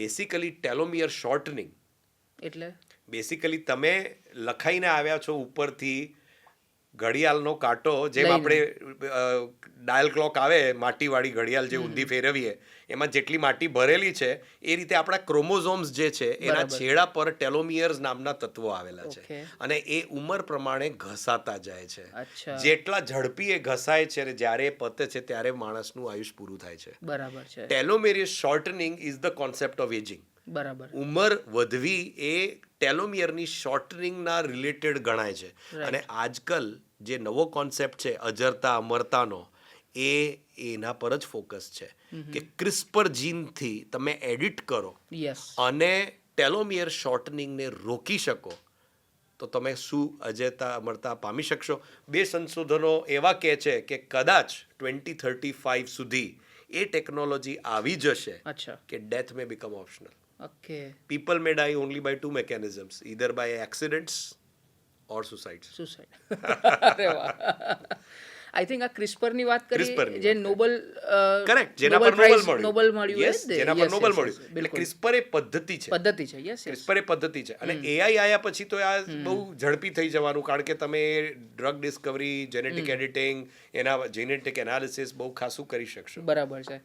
Basically ટેલોમિયર શોર્ટનિંગ એટલે basically તમે લખાઈને આવ્યા છો ઉપરથી ઘડિયાળનો કાંટો, જેમ આપણે ડાયલ ક્લોક આવે માટીવાળી ઘડિયાળ જે ઊંધી ફેરવીએ એમાં જેટલી માટી ભરેલી છે એ રીતે આપણા ક્રોમોઝોમ્સ જે છે એના છેડા પર ટેલોમિયર્સ નામના તત્વો આવેલા છે અને એ ઉંમર પ્રમાણે ઘસાતા જાય છે. જેટલા ઝડપી એ ઘસાય છે અને જ્યારે એ પતે છે ત્યારે માણસનું આયુષ પૂરું થાય છે. બરાબર છે. Telomeres shortening is the concept of ageing. બરાબર. ઉંમર વધવી એ ટેલોમિયરની શોર્ટનિંગના રિલેટેડ ગણાય છે. અને આજકાલ જે નવો કોન્સેપ્ટ છે અજરતા અમરતાનો, એ એના પર જ ફોકસ છે કે ક્રિસ્પર જીનથી તમે એડિટ કરો અને ટેલોમિયર શોર્ટનિંગને રોકી શકો તો તમે શું અજરતા અમરતા પામી શકશો. 2 સંશોધનો એવા કહે છે કે કદાચ 2035 સુધી એ ટેકનોલોજી આવી જશે કે death may become optional. People may die only by 2 mechanisms, either by accidents or suicide. અરે વાહ. આઈ થિંક આ ક્રિસ્પર ની વાત કરી જે નોબલ કરેક્ટ જેના પર નોબલ મળ્યું યસ જેના પર નોબલ મળ્યું. એટલે ક્રિસ્પર એ પદ્ધતિ છે. યસ ક્રિસ્પર એ પદ્ધતિ છે અને એઆઈ આયા પછી તો આ બહુ ઝડપી થઈ જવાનું, કારણ કે તમે ડ્રગ ડિસ્કવરી, જેનેટિક એડિટિંગ, એના જેનેટિક એનાલિસિસ બહુ ખાસું કરી શકશો. બરાબર છે.